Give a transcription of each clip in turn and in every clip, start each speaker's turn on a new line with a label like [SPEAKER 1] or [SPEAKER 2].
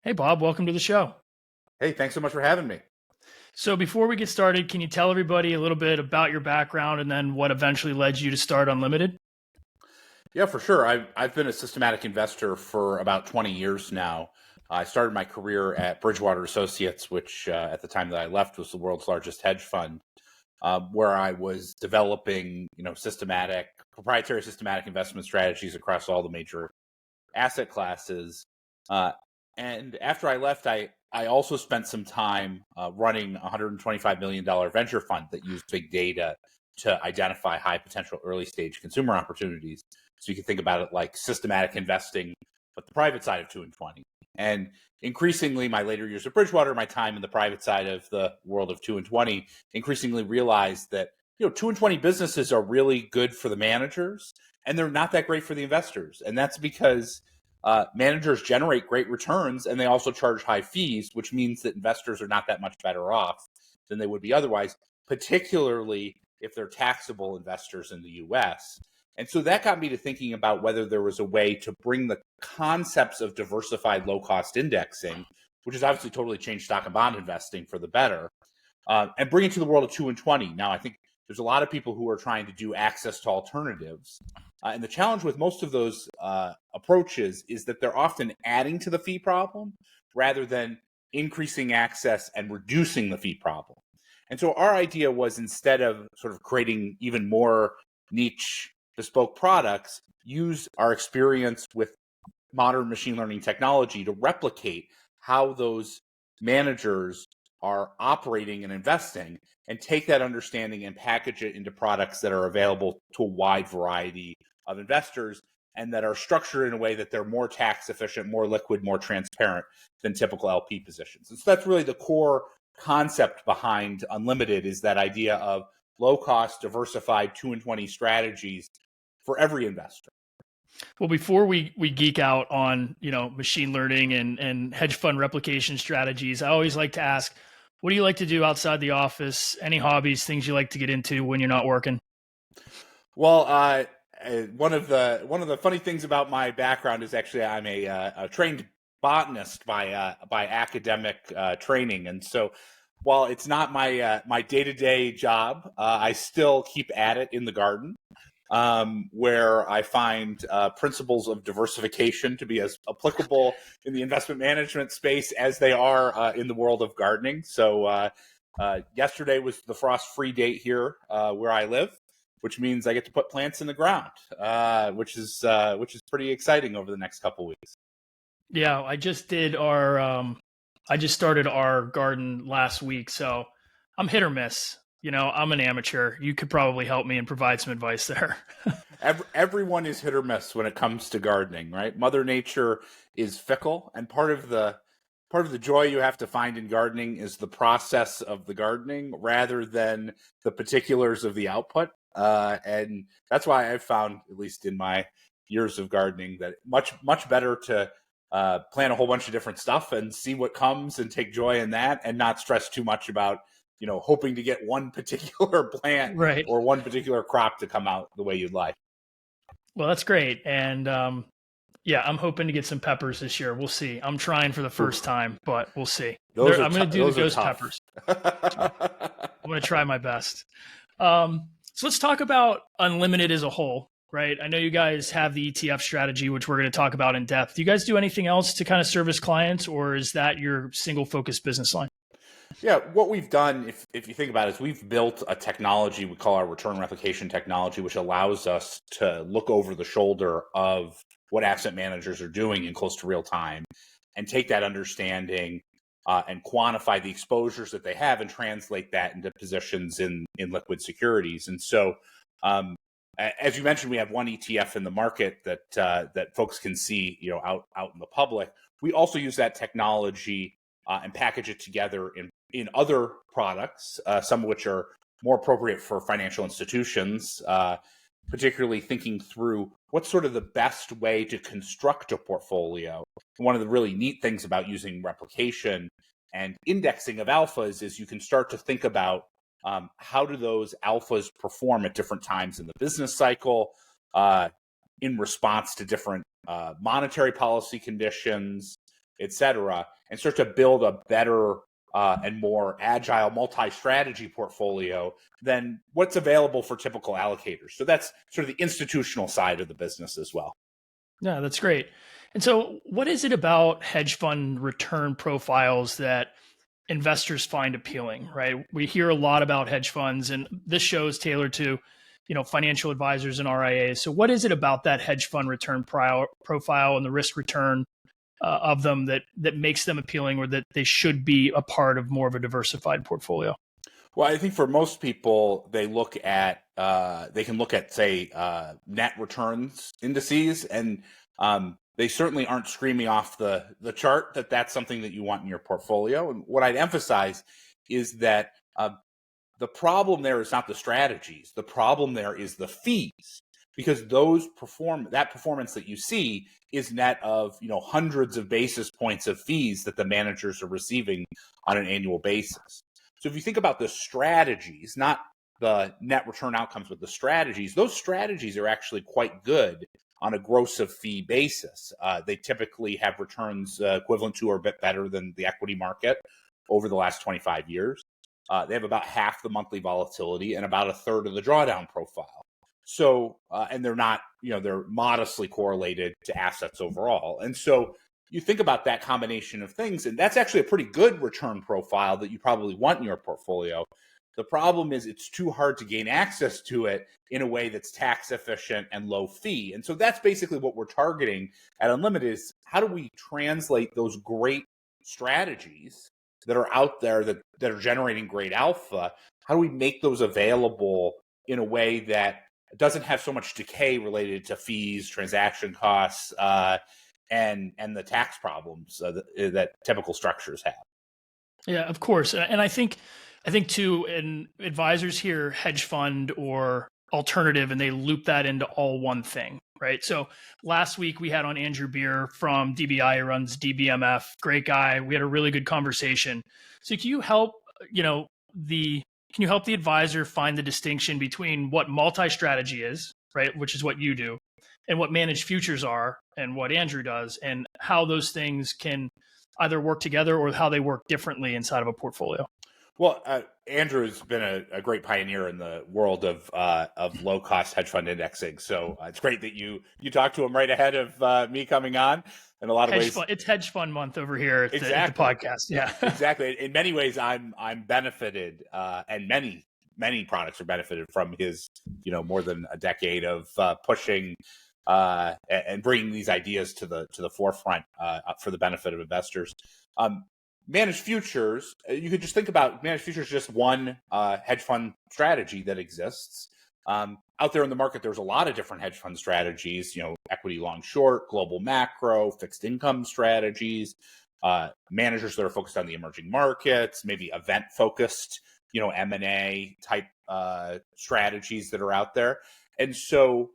[SPEAKER 1] Hey, Bob, welcome to the show.
[SPEAKER 2] Hey, thanks so much for having me.
[SPEAKER 1] So, before we get started, can you tell everybody a little bit about your background and then what eventually led you to start Unlimited?
[SPEAKER 2] Yeah, for sure. I've been a systematic investor for about 20 years now. I started my career at Bridgewater Associates, which at the time that I left was the world's largest hedge fund, where I was developing, systematic, proprietary systematic investment strategies across all the major asset classes. Uh, and after I left, I also spent some time running a $125 million venture fund that used big data to identify high potential early stage consumer opportunities. So you can think about it like systematic investing, but the private side of 2 and 20. And increasingly, my later years at Bridgewater, my time in the private side of the world of 2 and 20, increasingly realized that 2 and 20 businesses are really good for the managers, and they're not that great for the investors. And that's because managers generate great returns and they also charge high fees, which means that investors are not that much better off than they would be otherwise, particularly if they're taxable investors in the US. And so that got me to thinking about whether there was a way to bring the concepts of diversified low cost indexing, which has obviously totally changed stock and bond investing for the better, and bring it to the world of 2 and 20. Now, I think there's a lot of people who are trying to do access to alternatives. And the challenge with most of those approaches is that they're often adding to the fee problem rather than increasing access and reducing the fee problem. And so our idea was, instead of sort of creating even more niche bespoke products, use our experience with modern machine learning technology to replicate how those managers are operating and investing, and take that understanding and package it into products that are available to a wide variety of investors, and that are structured in a way that they're more tax efficient, more liquid, more transparent than typical LP positions. And so that's really the core concept behind Unlimited, is that idea of low cost, diversified 2 and 20 strategies for every investor.
[SPEAKER 1] Well, before we geek out on machine learning and hedge fund replication strategies, I always like to ask, what do you like to do outside the office? Any hobbies, things you like to get into when you're not working?
[SPEAKER 2] Well, one of the funny things about my background is actually I'm a trained botanist by academic training, and so while it's not my day-to-day job, I still keep at it in the garden, where I find principles of diversification to be as applicable in the investment management space as they are in the world of gardening. So yesterday was the frost-free date here where I live, which means I get to put plants in the ground, which is pretty exciting over the next couple weeks.
[SPEAKER 1] Yeah, I just did I just started our garden last week, so I'm hit or miss. I'm an amateur. You could probably help me and provide some advice there.
[SPEAKER 2] Everyone is hit or miss when it comes to gardening, right? Mother Nature is fickle, and part of the joy you have to find in gardening is the process of the gardening rather than the particulars of the output. And that's why I've found, at least in my years of gardening, that much better to plant a whole bunch of different stuff and see what comes and take joy in that, and not stress too much about hoping to get one particular plant
[SPEAKER 1] Right.
[SPEAKER 2] or one particular crop to come out the way you'd like.
[SPEAKER 1] Well, that's great. And yeah, I'm hoping to get some peppers this year. We'll see. I'm trying for the first time, but we'll see. I'm going to do the ghost peppers. I'm going to try my best. So let's talk about Unlimited as a whole, right? I know you guys have the ETF strategy, which we're going to talk about in depth. Do you guys do anything else to kind of service clients, or is that your single focus business line?
[SPEAKER 2] Yeah, what we've done, if you think about it, is we've built a technology we call our return replication technology, which allows us to look over the shoulder of what asset managers are doing in close to real time, and take that understanding and quantify the exposures that they have and translate that into positions in liquid securities. And so, as you mentioned, we have one ETF in the market that folks can see, out in the public. We also use that technology and package it together in other products, some of which are more appropriate for financial institutions, particularly thinking through what's sort of the best way to construct a portfolio. One of the really neat things about using replication and indexing of alphas is you can start to think about how do those alphas perform at different times in the business cycle, in response to different monetary policy conditions, et cetera, and start to build a better and more agile multi-strategy portfolio than what's available for typical allocators. So that's sort of the institutional side of the business as well.
[SPEAKER 1] Yeah, that's great. And so what is it about hedge fund return profiles that investors find appealing, right? We hear a lot about hedge funds, and this show is tailored to, financial advisors and RIAs. So what is it about that hedge fund return profile and the risk return of them that makes them appealing, or that they should be a part of more of a diversified portfolio?
[SPEAKER 2] Well, I think for most people, they can look at, say, net returns indices, and they certainly aren't screaming off the chart that that's something that you want in your portfolio. And what I'd emphasize is that the problem there is not the strategies. The problem there is the fees, because that performance that you see is net of hundreds of basis points of fees that the managers are receiving on an annual basis. So if you think about the strategies, not the net return outcomes, but the strategies, those strategies are actually quite good on a gross of fee basis. They typically have returns equivalent to or a bit better than the equity market over the last 25 years. They have about half the monthly volatility and about a third of the drawdown profile. So, and they're not, they're modestly correlated to assets overall. And so you think about that combination of things, and that's actually a pretty good return profile that you probably want in your portfolio. The problem is it's too hard to gain access to it in a way that's tax efficient and low fee. And so that's basically what we're targeting at Unlimited is how do we translate those great strategies that are out there that are generating great alpha? How do we make those available in a way that doesn't have so much decay related to fees, transaction costs, and the tax problems that typical structures have?
[SPEAKER 1] Yeah, of course. And I think too, and advisors hear hedge fund or alternative, and they loop that into all one thing, right? So last week we had on Andrew Beer from DBI, who runs DBMF, great guy. We had a really good conversation. So can you help, the advisor find the distinction between what multi-strategy is, right, which is what you do, and what managed futures are, and what Andrew does, and how those things can either work together or how they work differently inside of a portfolio?
[SPEAKER 2] Well, Andrew's been a great pioneer in the world of low-cost hedge fund indexing. So it's great that you talked to him right ahead of me coming on. In a lot of ways,
[SPEAKER 1] it's hedge fund month over here at the podcast. Yeah,
[SPEAKER 2] exactly. In many ways, I'm benefited, and many products are benefited from his more than a decade of pushing and bringing these ideas to the forefront for the benefit of investors. Managed futures, you could just think about managed futures just one hedge fund strategy that exists. Out there in the market, there's a lot of different hedge fund strategies, equity long short, global macro, fixed income strategies, managers that are focused on the emerging markets, maybe event focused, M&A type strategies that are out there. And so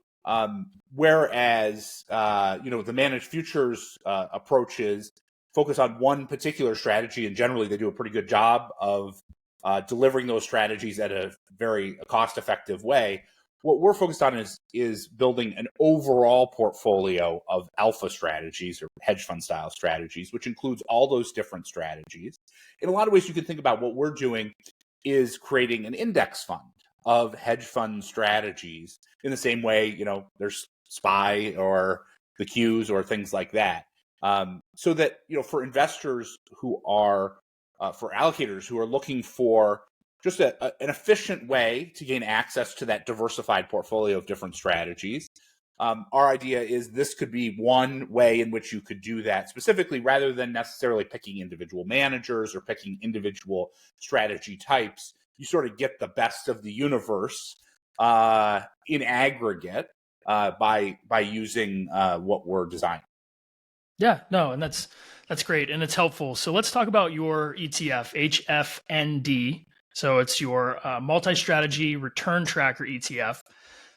[SPEAKER 2] whereas, the managed futures approaches focus on one particular strategy, and generally they do a pretty good job of delivering those strategies at a very cost-effective way. What we're focused on is building an overall portfolio of alpha strategies or hedge fund style strategies, which includes all those different strategies. In a lot of ways, you can think about what we're doing is creating an index fund of hedge fund strategies in the same way, there's SPY or the Qs or things like that. So that, for investors who are, for allocators who are looking for just an efficient way to gain access to that diversified portfolio of different strategies, our idea is this could be one way in which you could do that specifically, rather than necessarily picking individual managers or picking individual strategy types. You sort of get the best of the universe in aggregate by using what we're designing.
[SPEAKER 1] Yeah, no, and that's great, and it's helpful. So let's talk about your ETF, HFND. So it's your multi-strategy return tracker ETF.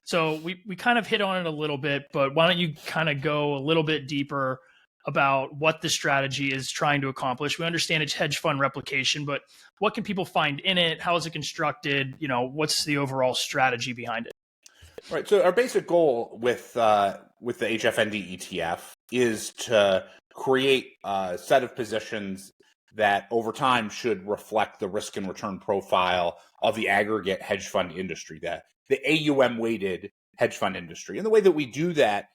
[SPEAKER 1] So we kind of hit on it a little bit, but why don't you kind of go a little bit deeper about what the strategy is trying to accomplish? We understand it's hedge fund replication, but what can people find in it? How is it constructed? What's the overall strategy behind it?
[SPEAKER 2] Right. So our basic goal with the HFND ETF is to create a set of positions that over time should reflect the risk and return profile of the aggregate hedge fund industry, the AUM weighted hedge fund industry. And the way that we do that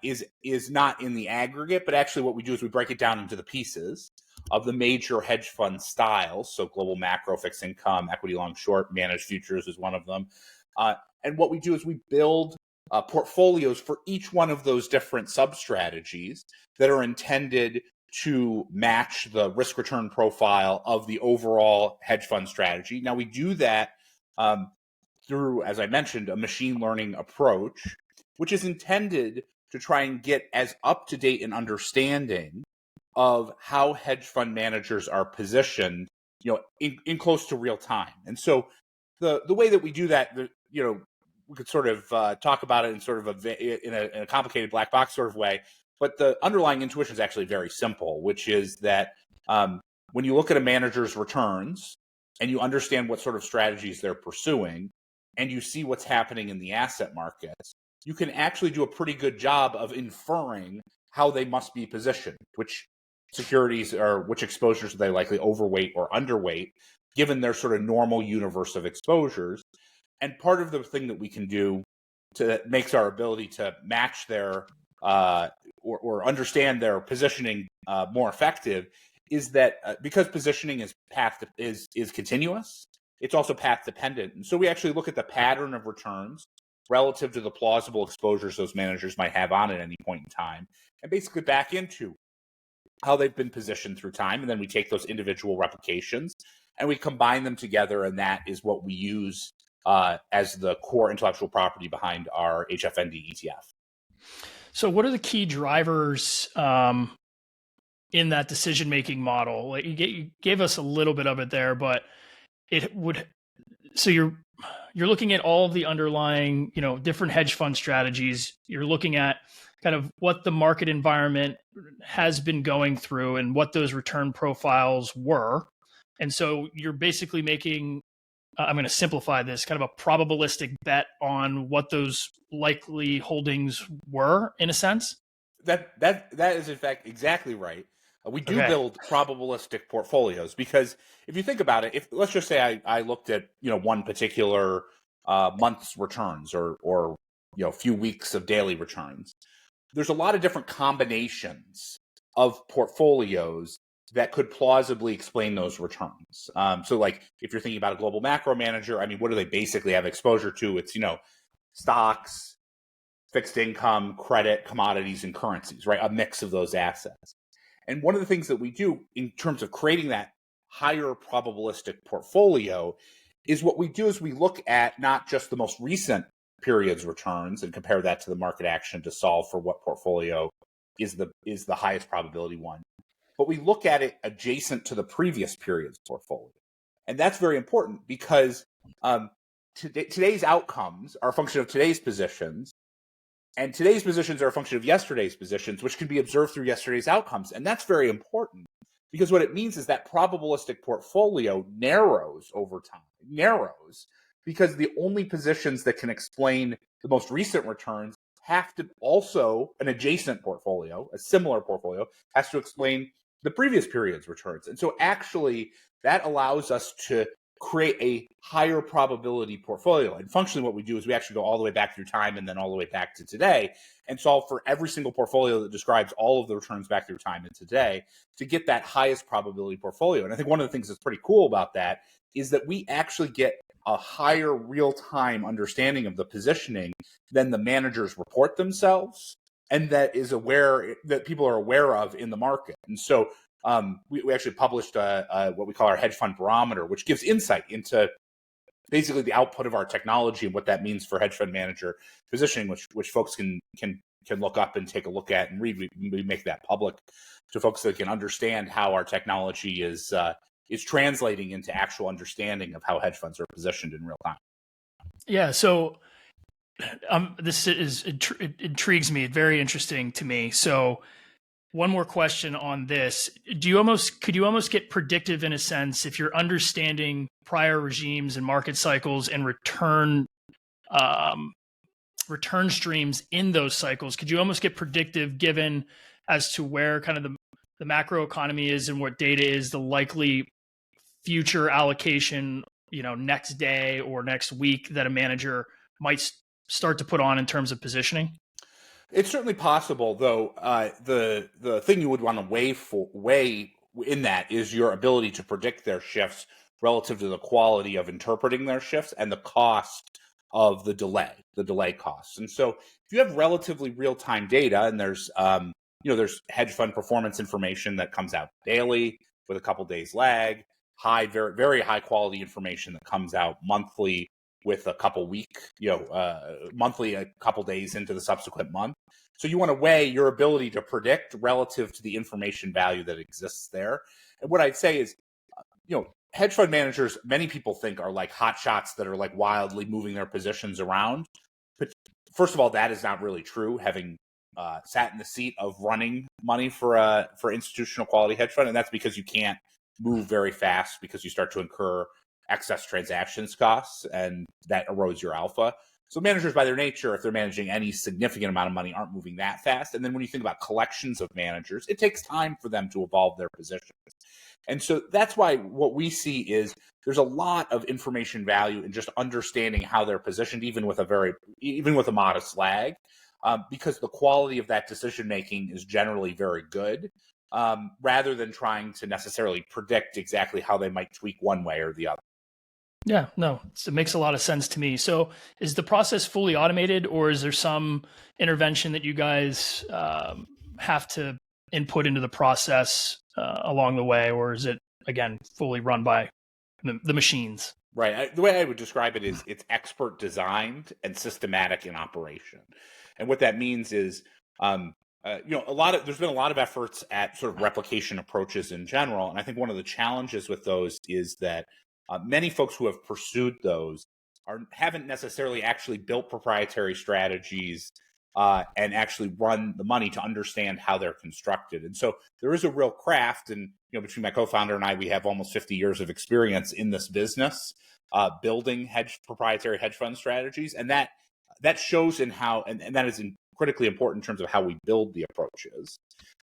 [SPEAKER 2] is not in the aggregate, but actually what we do is we break it down into the pieces of the major hedge fund styles. So global macro, fixed income, equity long short, managed futures is one of them. And what we do is we build portfolios for each one of those different sub-strategies that are intended to match the risk return profile of the overall hedge fund strategy. Now, we do that through, as I mentioned, a machine learning approach, which is intended to try and get as up-to-date an understanding of how hedge fund managers are positioned, in close to real time. And so the way that we do that, we could sort of talk about it in sort of in a complicated black box sort of way. But the underlying intuition is actually very simple, which is that when you look at a manager's returns and you understand what sort of strategies they're pursuing and you see what's happening in the asset markets, you can actually do a pretty good job of inferring how they must be positioned, which securities or which exposures are they likely overweight or underweight, given their sort of normal universe of exposures. And part of the thing that we can do that makes our ability to match their or understand their positioning more effective is that because positioning is continuous, it's also path dependent. And so we actually look at the pattern of returns relative to the plausible exposures those managers might have on at any point in time, and basically back into how they've been positioned through time. And then we take those individual replications and we combine them together. And that is what we use as the core intellectual property behind our HFND ETF.
[SPEAKER 1] So what are the key drivers in that decision-making model? Like you gave us a little bit of it there, but so you're looking at all of the underlying, different hedge fund strategies. You're looking at kind of what the market environment has been going through and what those return profiles were. And so you're basically making, I'm going to simplify this, kind of a probabilistic bet on what those likely holdings were, in a sense.
[SPEAKER 2] That is in fact exactly right. We do build probabilistic portfolios because if you think about it, if let's just say I looked at one particular month's returns or few weeks of daily returns, there's a lot of different combinations of portfolios that could plausibly explain those returns. So like if you're thinking about a global macro manager, I mean, what do they basically have exposure to? It's, stocks, fixed income, credit, commodities, and currencies, right? A mix of those assets. And one of the things that we do in terms of creating that higher probabilistic portfolio is what we do is we look at not just the most recent period's returns and compare that to the market action to solve for what portfolio is the highest probability one, but we look at it adjacent to the previous period's portfolio. And that's very important because today's outcomes are a function of today's positions, and today's positions are a function of yesterday's positions, which can be observed through yesterday's outcomes. And that's very important because what it means is that probabilistic portfolio narrows over time, because the only positions that can explain the most recent returns have to also, an adjacent portfolio, a similar portfolio, has to explain the previous period's returns. And so actually that allows us to create a higher probability portfolio. And functionally what we do is we actually go all the way back through time and then all the way back to today and solve for every single portfolio that describes all of the returns back through time and today to get that highest probability portfolio. And I think one of the things that's pretty cool about that is that we actually get a higher real-time understanding of the positioning than the managers report themselves, and that people are aware of in the market. And so we actually published what we call our hedge fund barometer, which gives insight into basically the output of our technology and what that means for hedge fund manager positioning, which folks can look up and take a look at and read. We make that public to folks that can understand how our technology is translating into actual understanding of how hedge funds are positioned in real time. Yeah.
[SPEAKER 1] So this intrigues me. Very interesting to me. So one more question on this. Could you almost get predictive in a sense if you're understanding prior regimes and market cycles and return streams in those cycles? Could you almost get predictive given as to where kind of the macro economy is and what data is the likely future allocation, next day or next week that a manager might start to put on in terms of positioning?
[SPEAKER 2] It's certainly possible, though. The thing you would want to weigh in that is your ability to predict their shifts relative to the quality of interpreting their shifts and the cost of the delay costs. And so, if you have relatively real time data, and there's there's hedge fund performance information that comes out daily with a couple days lag, very very high quality information that comes out monthly with a couple monthly a couple days into the subsequent month. So you want to weigh your ability to predict relative to the information value that exists there. And what I'd say is, hedge fund managers, many people think are like hot shots that are like wildly moving their positions around. But first of all, that is not really true. Having sat in the seat of running money for institutional quality hedge fund, and that's because you can't move very fast because you start to incur excess transactions costs, and that erodes your alpha. So managers, by their nature, if they're managing any significant amount of money, aren't moving that fast. And then when you think about collections of managers, it takes time for them to evolve their positions. And so that's why what we see is there's a lot of information value in just understanding how they're positioned, even with a modest lag, because the quality of that decision making is generally very good, rather than trying to necessarily predict exactly how they might tweak one way or the other.
[SPEAKER 1] Yeah, no, it makes a lot of sense to me. So is the process fully automated, or is there some intervention that you guys have to input into the process along the way, or is it, again, fully run by the machines?
[SPEAKER 2] Right. The way I would describe it is it's expert designed and systematic in operation. And what that means is, there's been a lot of efforts at sort of replication approaches in general. And I think one of the challenges with those is that many folks who have pursued those haven't necessarily actually built proprietary strategies and actually run the money to understand how they're constructed. And so there is a real craft, and between my co-founder and I, we have almost 50 years of experience in this business, building proprietary hedge fund strategies, and that shows in how, and that is critically important in terms of how we build the approaches.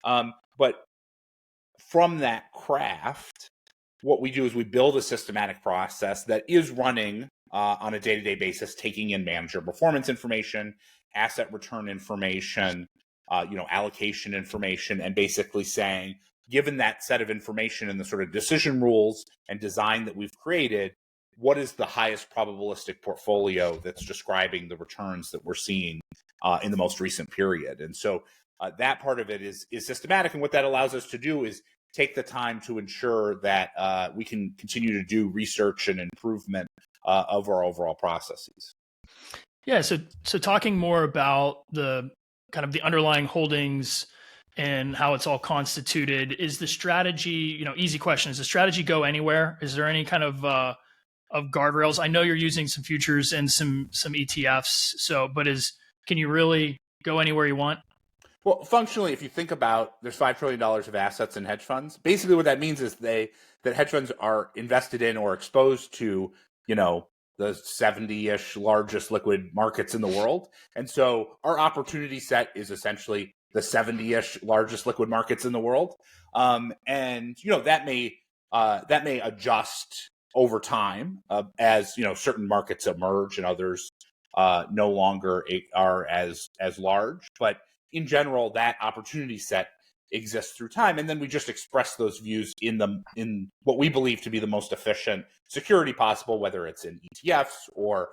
[SPEAKER 2] But from that craft, what we do is we build a systematic process that is running on a day-to-day basis, taking in manager performance information, asset return information, allocation information, and basically saying, given that set of information and the sort of decision rules and design that we've created, what is the highest probabilistic portfolio that's describing the returns that we're seeing in the most recent period? And so that part of it is systematic. And what that allows us to do is take the time to ensure that we can continue to do research and improvement of our overall processes.
[SPEAKER 1] Yeah. So talking more about the kind of the underlying holdings and how it's all constituted, is the strategy, easy question, is the strategy go anywhere? Is there any kind of guardrails? I know you're using some futures and some ETFs. Can you really go anywhere you want?
[SPEAKER 2] Well, functionally, if you think about, there's $5 trillion of assets in hedge funds. Basically, what that means is that hedge funds are invested in or exposed to, the 70-ish largest liquid markets in the world. And so our opportunity set is essentially the 70-ish largest liquid markets in the world. And that may adjust over time as certain markets emerge and others no longer are as large. But in general, that opportunity set exists through time, and then we just express those views in what we believe to be the most efficient security possible, whether it's in ETFs or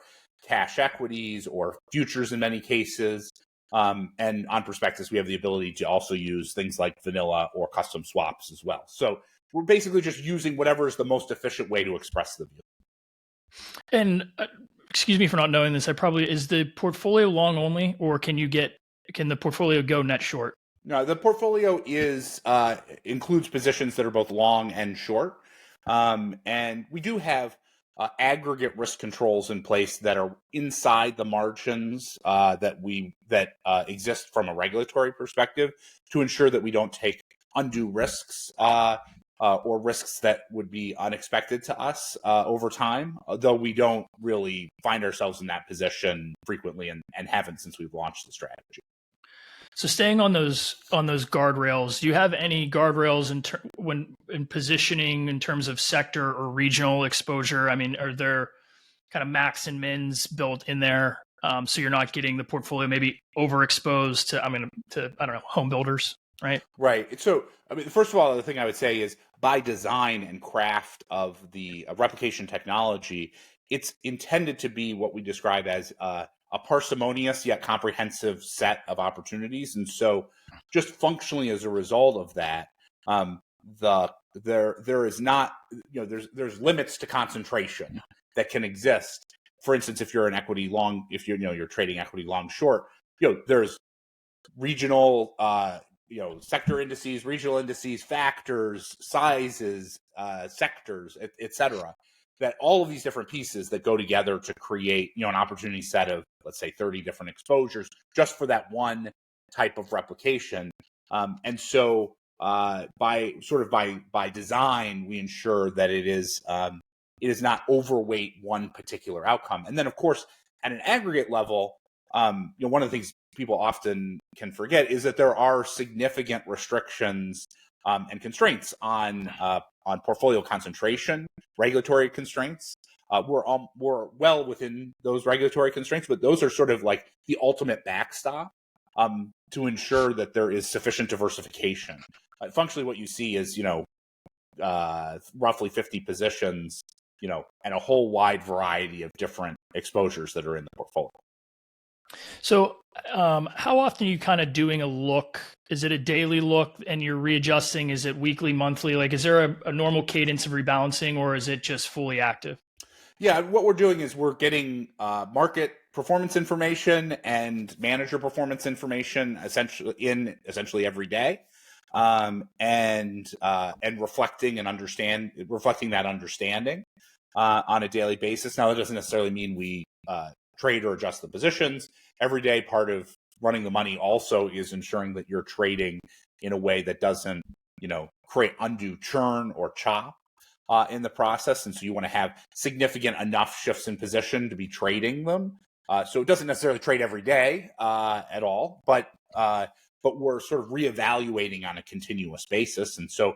[SPEAKER 2] cash equities or futures in many cases. And on prospectus, we have the ability to also use things like vanilla or custom swaps as well. So we're basically just using whatever is the most efficient way to express the view.
[SPEAKER 1] And excuse me for not knowing this. Is the portfolio long only, or can the portfolio go net short?
[SPEAKER 2] No, the portfolio includes positions that are both long and short. And we do have aggregate risk controls in place that are inside the margins that exist from a regulatory perspective to ensure that we don't take undue risks or risks that would be unexpected to us over time, though we don't really find ourselves in that position frequently and haven't since we've launched the strategy.
[SPEAKER 1] So staying on those guardrails, do you have any guardrails when in positioning in terms of sector or regional exposure? I mean, are there kind of max and mins built in there, so you're not getting the portfolio maybe overexposed to I don't know, home builders, right?
[SPEAKER 2] Right. So, I mean, first of all, the thing I would say is by design and craft of the replication technology, it's intended to be what we describe as a parsimonious yet comprehensive set of opportunities. And so, just functionally as a result of that, there is not, there's limits to concentration that can exist. For instance, if you're an equity long, if you're trading equity long short, there's regional sector indices, regional indices, factors, sizes, sectors, et cetera, that all of these different pieces that go together to create, an opportunity set of, let's say, 30 different exposures just for that one type of replication. And so by design, we ensure that it is not overweight one particular outcome. And then, of course, at an aggregate level, one of the things people often can forget is that there are significant restrictions and constraints on portfolio concentration, regulatory constraints. We're well within those regulatory constraints, but those are sort of like the ultimate backstop to ensure that there is sufficient diversification. Functionally, what you see is roughly 50 positions, and a whole wide variety of different exposures that are in the portfolio.
[SPEAKER 1] So how often are you kind of doing a look? Is it a daily look and you're readjusting? Is it weekly, monthly? Like, is there a normal cadence of rebalancing, or is it just fully active?
[SPEAKER 2] Yeah, what we're doing is we're getting market performance information and manager performance information essentially every day, and reflecting that understanding on a daily basis. Now, that doesn't necessarily mean we trade or adjust the positions every day. Part of running the money also is ensuring that you're trading in a way that doesn't, create undue churn or chop in the process. And so you want to have significant enough shifts in position to be trading them. So it doesn't necessarily trade every day at all, but we're sort of reevaluating on a continuous basis. And so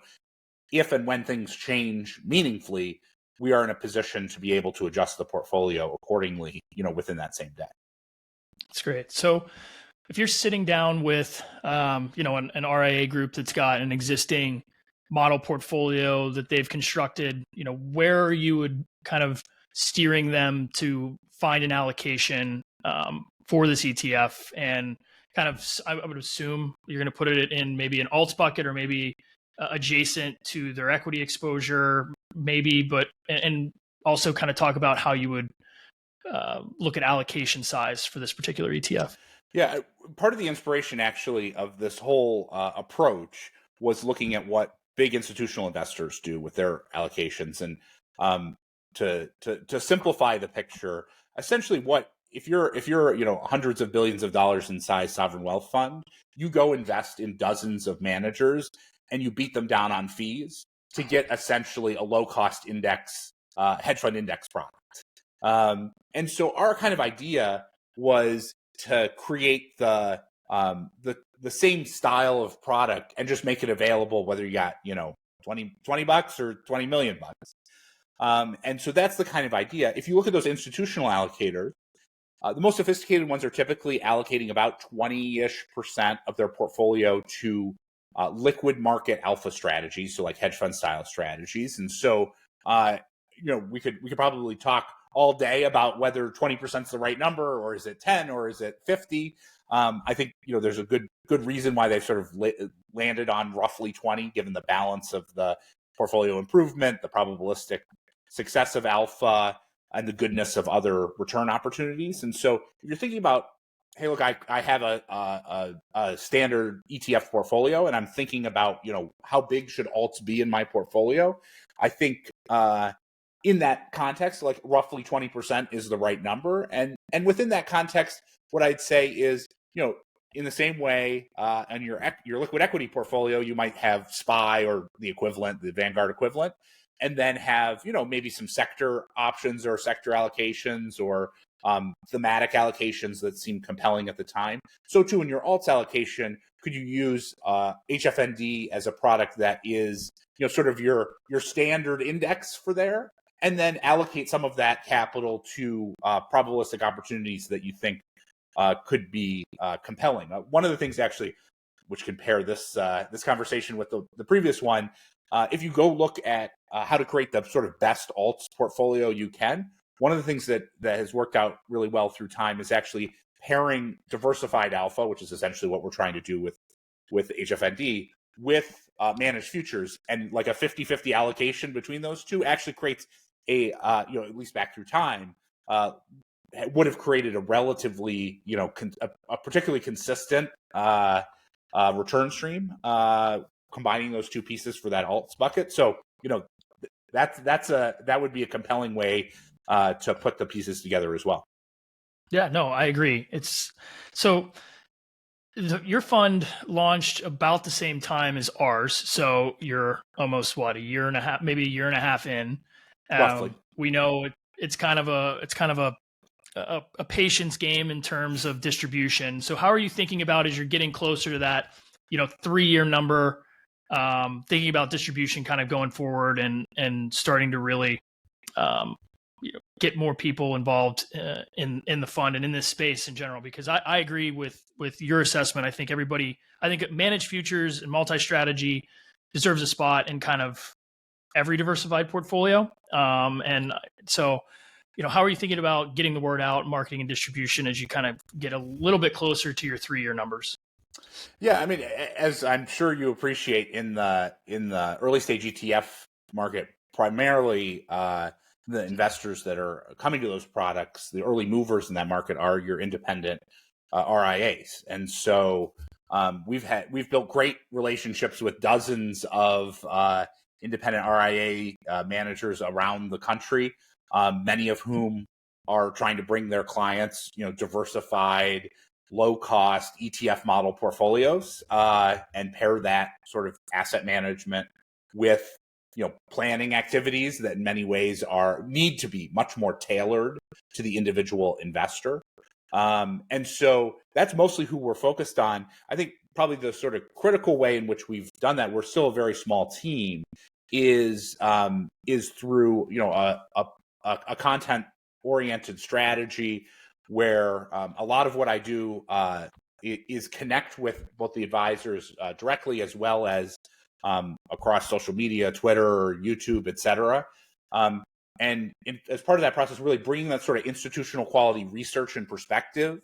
[SPEAKER 2] if and when things change meaningfully, we are in a position to be able to adjust the portfolio accordingly, within that same day.
[SPEAKER 1] That's great. So if you're sitting down with, an RIA group that's got an existing model portfolio that they've constructed, where you would kind of steering them to find an allocation for this ETF, and kind of, I would assume you're going to put it in maybe an alts bucket or maybe adjacent to their equity exposure, maybe, but and also kind of talk about how you would look at allocation size for this particular ETF.
[SPEAKER 2] Yeah, part of the inspiration actually of this whole approach was looking at what big institutional investors do with their allocations, and to simplify the picture, essentially, what if you're hundreds of billions of dollars in size sovereign wealth fund, you go invest in dozens of managers and you beat them down on fees to get essentially a low cost index hedge fund index product. And so our kind of idea was to create the same style of product and just make it available whether you got $20 bucks or $20 million bucks. And so that's the kind of idea. If you look at those institutional allocators, the most sophisticated ones are typically allocating about 20-ish% of their portfolio to liquid market alpha strategies, so like hedge fund style strategies. And so we could probably talk all day about whether 20% is the right number, or is it 10, or is it 50. I think there's a good reason why they've sort of landed on roughly 20, given the balance of the portfolio improvement, the probabilistic success of alpha, and the goodness of other return opportunities. And so if you're thinking about, hey, look, I have a standard ETF portfolio, and I'm thinking about how big should alts be in my portfolio, I think in that context, like roughly 20% is the right number. And within that context, what I'd say is, in the same way, on your liquid equity portfolio, you might have SPY or the equivalent, the Vanguard equivalent, and then have, maybe some sector options or sector allocations, or thematic allocations that seem compelling at the time. So too, in your alts allocation, could you use HFND as a product that is, sort of your standard index for there, and then allocate some of that capital to probabilistic opportunities that you think could be compelling. One of the things actually, which can pair this conversation with the previous one, if you go look at how to create the sort of best alts portfolio you can, one of the things that has worked out really well through time is actually pairing diversified alpha, which is essentially what we're trying to do with HFND, with managed futures, and like a 50-50 allocation between those two actually creates a at least back through time, would have created a relatively a particularly consistent return stream, combining those two pieces for that alts bucket. So that would be a compelling way to put the pieces together as well.
[SPEAKER 1] Yeah, no, I agree. It's so your fund launched about the same time as ours, so you're almost a year and a half, maybe a year and a half in.
[SPEAKER 2] Roughly.
[SPEAKER 1] We know it's kind of a patience game in terms of distribution. So how are you thinking about, as you're getting closer to that 3-year number, thinking about distribution kind of going forward and starting to really get more people involved in the fund and in this space in general? Because I agree with your assessment. I think managed futures and multi-strategy deserves a spot in kind of every diversified portfolio. And so, how are you thinking about getting the word out, marketing and distribution, as you kind of get a little bit closer to your 3-year numbers?
[SPEAKER 2] Yeah, I mean, as I'm sure you appreciate, in the early stage ETF market, primarily the investors that are coming to those products, the early movers in that market, are your independent RIAs, and so we've built great relationships with dozens of independent RIA managers around the country, many of whom are trying to bring their clients, diversified, low-cost ETF model portfolios, and pair that sort of asset management with planning activities that in many ways need to be much more tailored to the individual investor. And so that's mostly who we're focused on. I think probably the sort of critical way in which we've done that, we're still a very small team, is through a content-oriented strategy where a lot of what I do is connect with both the advisors directly, as well as across social media, Twitter, YouTube, et cetera. As part of that process, really bringing that sort of institutional quality research and perspective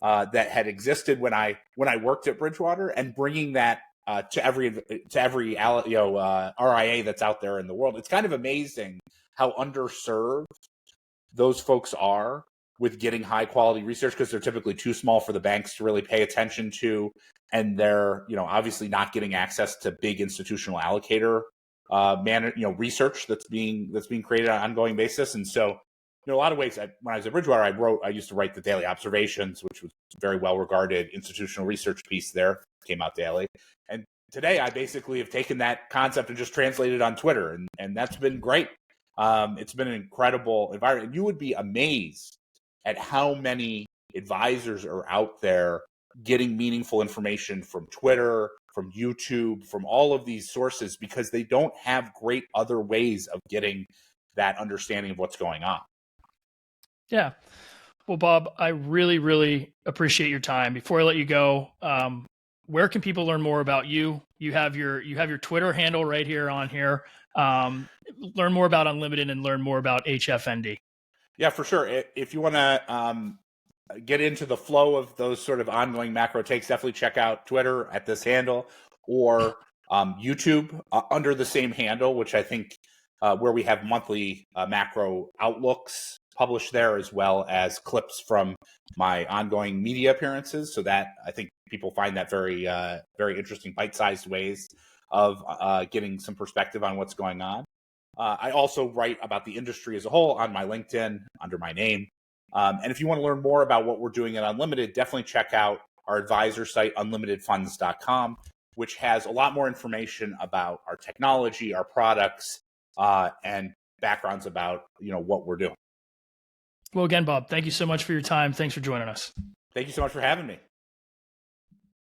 [SPEAKER 2] that had existed when I worked at Bridgewater, and bringing that to every RIA that's out there in the world. It's kind of amazing how underserved those folks are with getting high quality research, because they're typically too small for the banks to really pay attention to, and they're obviously not getting access to big institutional allocator research that's being created on an ongoing basis. And so in a lot of ways, when I was at Bridgewater, I used to write the Daily Observations, which was a very well regarded institutional research piece there, came out daily. And today I basically have taken that concept and just translated it on Twitter, and that's been great. It's been an incredible environment. You would be amazed at how many advisors are out there getting meaningful information from Twitter, from YouTube, from all of these sources, because they don't have great other ways of getting that understanding of what's going on.
[SPEAKER 1] Yeah. Well, Bob, I really, really appreciate your time. Before I let you go, where can people learn more about you? You have your Twitter handle right here on here. Learn more about Unlimited and learn more about HFND.
[SPEAKER 2] Yeah, for sure. If you want to get into the flow of those sort of ongoing macro takes, definitely check out Twitter at this handle, or YouTube under the same handle, which I think where we have monthly macro outlooks published there, as well as clips from my ongoing media appearances. So that, I think people find that very, very interesting, bite-sized ways of getting some perspective on what's going on. I also write about the industry as a whole on my LinkedIn under my name. And if you want to learn more about what we're doing at Unlimited, definitely check out our advisor site, unlimitedfunds.com, which has a lot more information about our technology, our products, and backgrounds about what we're doing.
[SPEAKER 1] Well, again, Bob, thank you so much for your time. Thanks for joining us.
[SPEAKER 2] Thank you so much for having me.